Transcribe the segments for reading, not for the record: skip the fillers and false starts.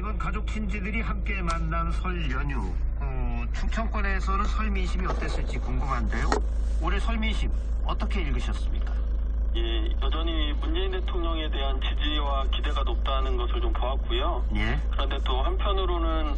이번 가족 친지들이 함께 만난 설 연휴. 충청권에서는 설 민심이 어땠을지 궁금한데요. 올해 설 민심 어떻게 읽으셨습니까? 예, 여전히 문재인 대통령에 대한 지지와 기대가 높다는 것을 좀 보았고요. 예. 그런데 또 한편으로는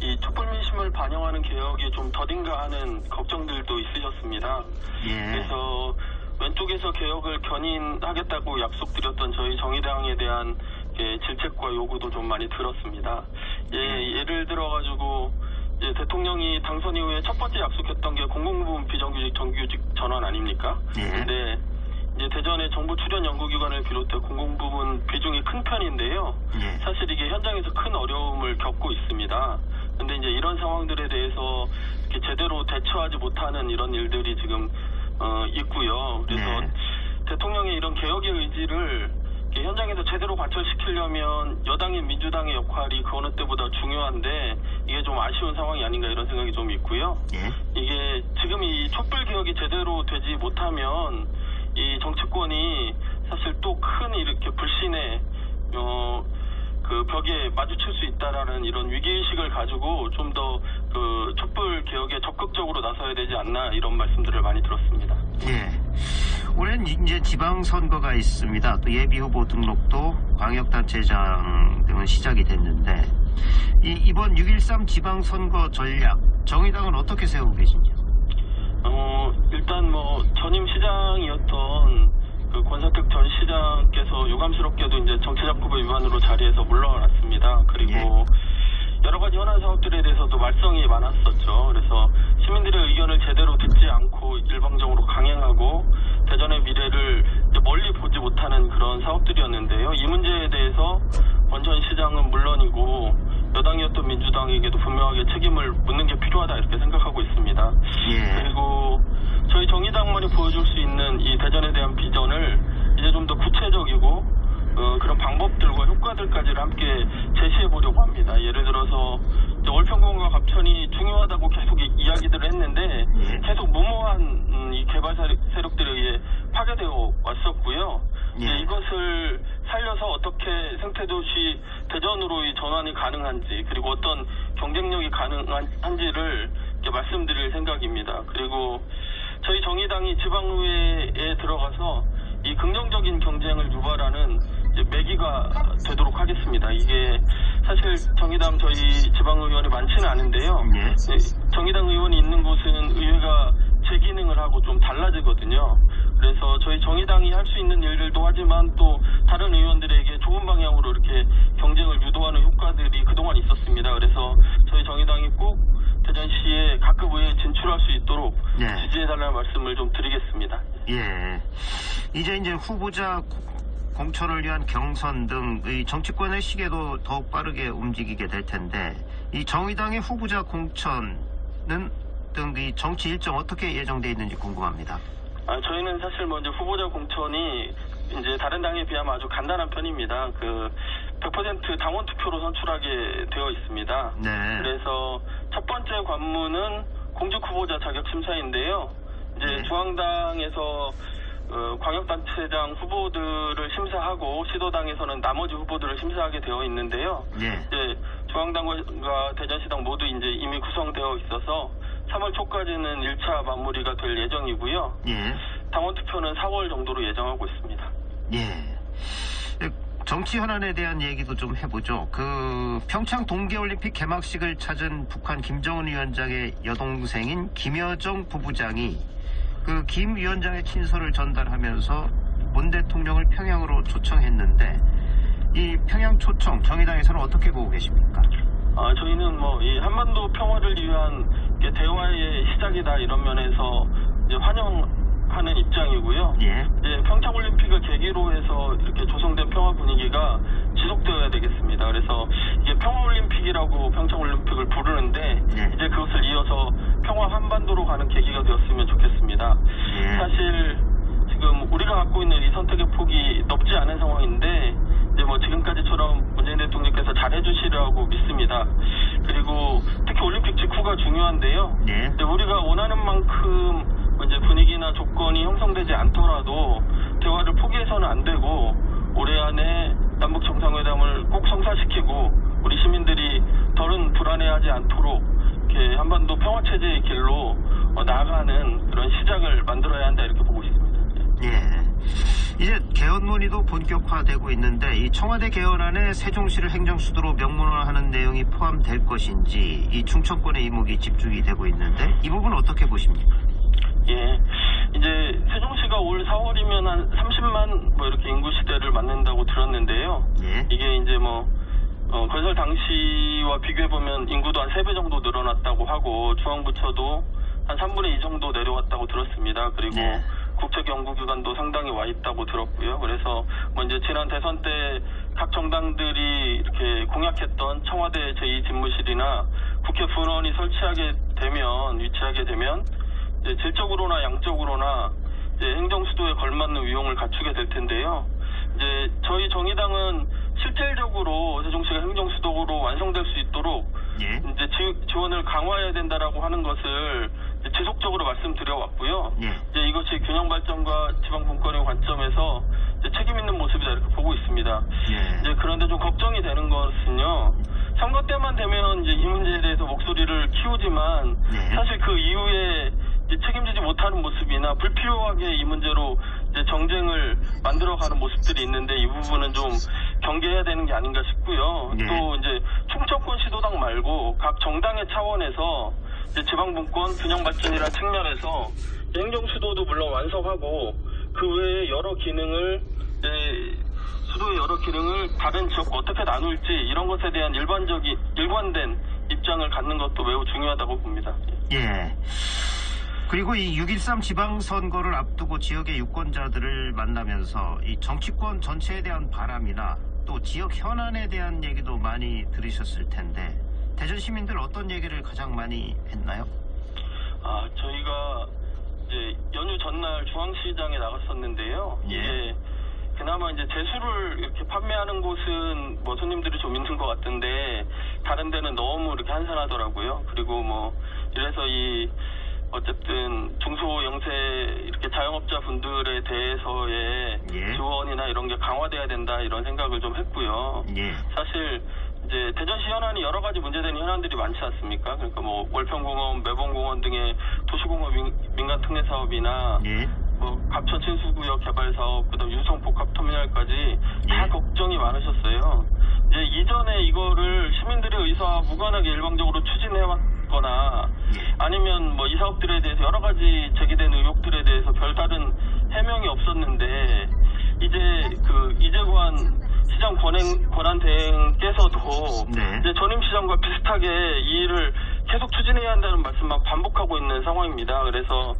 이 촛불 민심을 반영하는 개혁이 좀 더딘가 하는 걱정들도 있으셨습니다. 예. 그래서 왼쪽에서 개혁을 견인하겠다고 약속드렸던 저희 정의당에 대한 질책과 요구도 좀 많이 들었습니다. 예를 들어가지고 대통령이 당선 이후에 첫 번째 약속했던 게 공공부문 비정규직 정규직 전환 아닙니까? 예. 근데 이제 대전의 정부 출연 연구기관을 비롯해 공공부문 비중이 큰 편인데요. 예. 사실 이게 현장에서 큰 어려움을 겪고 있습니다. 근데 이제 이런 상황들에 대해서 이렇게 제대로 대처하지 못하는 이런 일들이 지금 있고요. 그래서 네. 대통령의 이런 개혁의 의지를 현장에서 제대로 관철시키려면 여당인 민주당의 역할이 그 어느 때보다 중요한데 이게 좀 아쉬운 상황이 아닌가 이런 생각이 좀 있고요. 예. 이게 지금 이 촛불 개혁이 제대로 되지 못하면 이 정치권이 사실 또 큰 이렇게 불신의 그 벽에 마주칠 수 있다라는 이런 위기의식을 가지고 좀 더 그 촛불 개혁에 적극적으로 나서야 되지 않나 이런 말씀들을 많이 들었습니다. 예. 올해는 이제 지방선거가 있습니다. 또 예비후보 등록도 광역단체장 등은 시작이 됐는데 이번 6.13 지방선거 전략 정의당은 어떻게 세우고 계신지요? 일단 전임 시장이었던 그 권사택 전 시장께서 유감스럽게도 이제 정치자금법 위반으로 자리에서 물러났습니다. 그리고 여러 가지 현안 사업들에 대해서도 말썽이 많았었죠. 그래서 시민들의 의견을 제대로 듣지 않고 일방적으로 강행하고 대전의 미래를 멀리 보지 못하는 그런 사업들이었는데요. 이 문제에 대해서 권 전 시장은 물론이고 여당이었던 민주당에게도 분명하게 책임을 묻는 게 필요하다 이렇게 생각하고 있습니다. 예. 그리고 저희 정의당만이 보여줄 수 있는 이 대전에 대한 비전을 이제 좀 더 구체적이고 그런 방법들과 효과들까지를 함께 제시해 보려고 합니다. 예를 들어서 월평공과 갑천이 중요하다고 계속 이야기들을 했는데 계속 무모한 이 개발 세력들에 의해 파괴되어 왔었고요. 이것을 살려서 어떻게 생태도시 대전으로 이 전환이 가능한지 그리고 어떤 경쟁력이 가능한지를 말씀드릴 생각입니다. 그리고 저희 정의당이 지방의회에 들어가서 이 긍정적인 경쟁을 유발하는 매기가 되도록 하겠습니다. 이게 사실 정의당 저희 지방의원이 많지는 않은데요. 정의당 의원이 있는 곳은 의회가 제 기능을 하고 좀 달라지거든요. 그래서 저희 정의당이 할 수 있는 일들도 하지만 또 다른 의원들에게 좋은 방향으로 이렇게 경쟁을 유도하는 효과들이 그동안 있었습니다. 그래서 저희 정의당이 꼭 대전시에 각급 의회에 진출할 수 있도록 지지해달라는 말씀을 좀 드리겠습니다. 예. 이제 후보자 공천을 위한 경선 등 이 정치권의 시계도 더욱 빠르게 움직이게 될 텐데 이 정의당의 후보자 공천은 등 이 정치 일정 어떻게 예정돼 있는지 궁금합니다. 저희는 사실 먼저 후보자 공천이 이제 다른 당에 비하면 아주 간단한 편입니다. 100% 당원 투표로 선출하게 되어 있습니다. 네. 그래서 첫 번째 관문은 공직 후보자 자격 심사인데요. 이제 중앙당에서 광역단체장 후보들을 심사하고 시도당에서는 나머지 후보들을 심사하게 되어 있는데요. 이제 중앙당과 대전시당 모두 이제 이미 구성되어 있어서 3월 초까지는 1차 마무리가 될 예정이고요. 당원 투표는 4월 정도로 예정하고 있습니다. 예. 정치 현안에 대한 얘기도 좀 해보죠. 평창 동계올림픽 개막식을 찾은 북한 김정은 위원장의 여동생인 김여정 부부장이 김 위원장의 친서를 전달하면서 문 대통령을 평양으로 초청했는데 이 평양 초청 정의당에서는 어떻게 보고 계십니까? 저희는 이 한반도 평화를 위한 대화의 시작이다 이런 면에서 이제 환영하는 입장이고요. 이제 평창 올림픽을 계기로 해서 이렇게 조성된 평화 분위기가 지속되어야 되겠습니다. 그래서 이게 평화 올림픽이라고 평창 올림픽을 부르는데 이제 그것을 이어서 평화 한반도로 가는 계기가 되었으면 좋겠습니다. 사실 지금 우리가 갖고 있는 이 선택의 폭이 넓지 않은 상황인데 이제 지금까지처럼 문재인 대통령께서 잘해주시라고 믿습니다. 그리고 특히 올림픽 직후가 중요한데요. 근데 우리가 원하는 만큼 이제 분위기나 조건이 형성되지 않더라도 대화를 포기해서는 안 되고 올해 안에 남북 정상회담을 꼭 성사시키고 우리 시민들이 한반도 평화체제의 길로 나아가는 그런 시작을 만들어야 한다 이렇게 보고 있습니다. 예. 이제 개헌 논의도 본격화되고 있는데 이 청와대 개헌안에 세종시를 행정수도로 명문화하는 내용이 포함될 것인지 이 충청권의 이목이 집중이 되고 있는데 이 부분 어떻게 보십니까? 예, 이제 세종시가 올 4월이면 한 30만 뭐 이렇게 인구 시대를 맞는다고 들었는데요. 예. 이게 이제 건설 당시와 비교해 보면 인구도 한 3배 정도 늘어났다고 하고 중앙부처도 한 3분의 2 정도 내려왔다고 들었습니다. 그리고 네. 국책연구기관도 상당히 와 있다고 들었고요. 그래서 이제 지난 대선 때 각 정당들이 이렇게 공약했던 청와대 제2집무실이나 국회 분원이 위치하게 되면 이제 질적으로나 양적으로나 이제 행정수도에 걸맞는 위용을 갖추게 될 텐데요. 이제 저희 정의당은 실질적으로 세종시가 행정수도로 완성될 수 있도록 예. 이제 지원을 강화해야 된다라고 하는 것을 지속적으로 말씀드려왔고요. 예. 이제 이것이 균형 발전과 지방 분권의 관점에서 이제 책임 있는 모습이다 이렇게 보고 있습니다. 예. 이제 그런데 좀 걱정이 되는 것은요. 선거 때만 되면 이제 이 문제에 대해서 목소리를 키우지만 네. 사실 그 이후에 이제 책임지지 못하는 모습이나 불필요하게 이 문제로 이제 정쟁을 만들어가는 모습들이 있는데 이 부분은 좀 경계해야 되는 게 아닌가 싶고요. 네. 또 이제 충청권 시도당 말고 각 정당의 차원에서 이제 지방분권 균형 발전이라는 측면에서 행정수도도 물론 완성하고 그 외에 여러 기능을 수도의 여러 기능을 다른 지역과 어떻게 나눌지 이런 것에 대한 일관된 입장을 갖는 것도 매우 중요하다고 봅니다. 예. 그리고 이 6.13 지방선거를 앞두고 지역의 유권자들을 만나면서 이 정치권 전체에 대한 바람이나 또 지역 현안에 대한 얘기도 많이 들으셨을 텐데 대전 시민들 어떤 얘기를 가장 많이 했나요? 저희가 이제 연휴 전날 중앙시장에 나갔었는데요. 예. 이게 그나마 이제 제수를 이렇게 판매하는 곳은 손님들이 좀 있는 것 같은데 다른 데는 너무 이렇게 한산하더라고요. 그리고 이래서 어쨌든 중소영세 이렇게 자영업자 분들에 대해서의 예. 지원이나 이런 게 강화돼야 된다 이런 생각을 좀 했고요. 예. 사실 이제 대전시 현안이 여러 가지 문제되는 현안들이 많지 않습니까? 그러니까 월평공원, 매봉공원 등의 도시공업 민간 특례 사업이나 예. 갑천 친수구역 개발 사업, 그다음 유성 복합터미널까지 다 예. 걱정이 많으셨어요. 이제 이전에 이거를 시민들의 의사와 무관하게 일방적으로 추진해왔거나 아니면 이 사업들에 대해서 여러 가지 제기된 의혹들에 대해서 별다른 해명이 없었는데 이제 이재관 시장 권한 대행께서도 네. 이제 전임 시장과 비슷하게 이 일을 계속 추진해야 한다는 말씀만 반복하고 있는 상황입니다. 그래서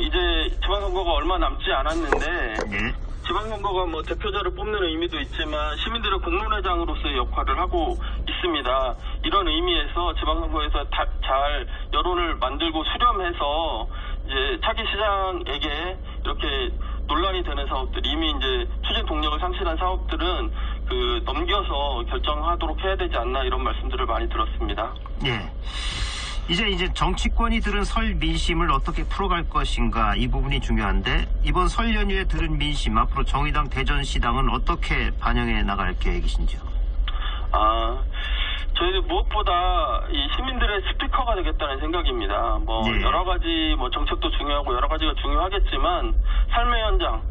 이제 지방선거가 얼마 남지 않았는데 예. 지방선거가 대표자를 뽑는 의미도 있지만 시민들의 공론회장으로서의 역할을 하고 있습니다. 이런 의미에서 지방선거에서 잘 여론을 만들고 수렴해서 이제 차기 시장에게 이렇게 논란이 되는 사업들, 이미 이제 추진 동력을 상실한 사업들은 넘겨서 결정하도록 해야 되지 않나 이런 말씀들을 많이 들었습니다. 예. 이제 정치권이 들은 설 민심을 어떻게 풀어갈 것인가 이 부분이 중요한데 이번 설 연휴에 들은 민심 앞으로 정의당 대전시당은 어떻게 반영해 나갈 계획이신지요? 저희들 무엇보다 이 시민들의 스피커가 되겠다는 생각입니다. 네. 여러 가지 정책도 중요하고 여러 가지가 중요하겠지만 삶의 현장,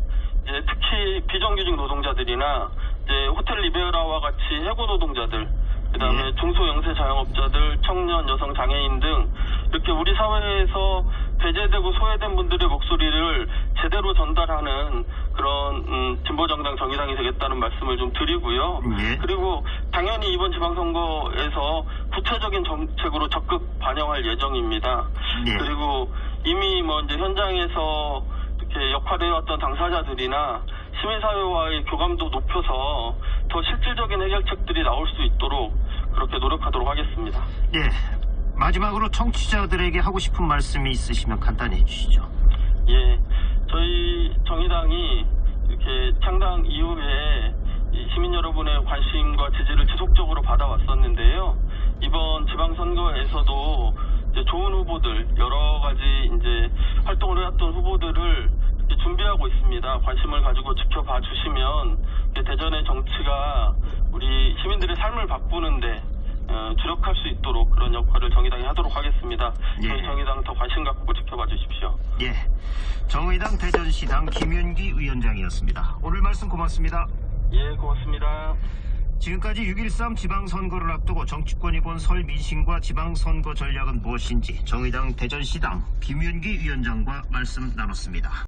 이제 특히 비정규직 노동자들이나 이제 호텔 리베라와 같이 해고 노동자들, 그다음에 네. 중소영세 자영업자들, 청년, 여성, 장애인 등 이렇게 우리 사회에서 배제되고 소외된 분들의 목소리를 제대로 전달하는 그런 진보정당 정의당이 되겠다는 말씀을 좀 드리고요. 네. 그리고 당연히 이번 지방선거에서 구체적인 정책으로 적극 반영할 예정입니다. 네. 그리고 이미 이제 현장에서 이렇게 역할을 해왔던 당사자들이나 시민사회와의 교감도 높여서 더 실질적인 해결책들이 나올 수 있도록 그렇게 노력하도록 하겠습니다. 예. 마지막으로 청취자들에게 하고 싶은 말씀이 있으시면 간단히 해주시죠. 예, 저희 정의당이 이렇게 창당 이후에 시민 여러분의 관심과 지지를 지속적으로 받아왔었는데요. 이번 지방선거에서도 이제 좋은 후보들, 여러 가지 이제 활동을 해왔던 후보들을 준비하고 있습니다. 관심을 가지고 지켜봐 주시면 대전의 정치가 우리 시민들의 삶을 바꾸는데 주력할 수 있도록 그런 역할을 정의당이 하도록 하겠습니다. 예. 저희 정의당 더 관심 갖고 지켜봐 주십시오. 예, 정의당 대전시당 김윤기 위원장이었습니다. 오늘 말씀 고맙습니다. 예, 고맙습니다. 지금까지 6.13 지방선거를 앞두고 정치권이 본 설 민심과 지방선거 전략은 무엇인지 정의당 대전시당 김윤기 위원장과 말씀 나눴습니다.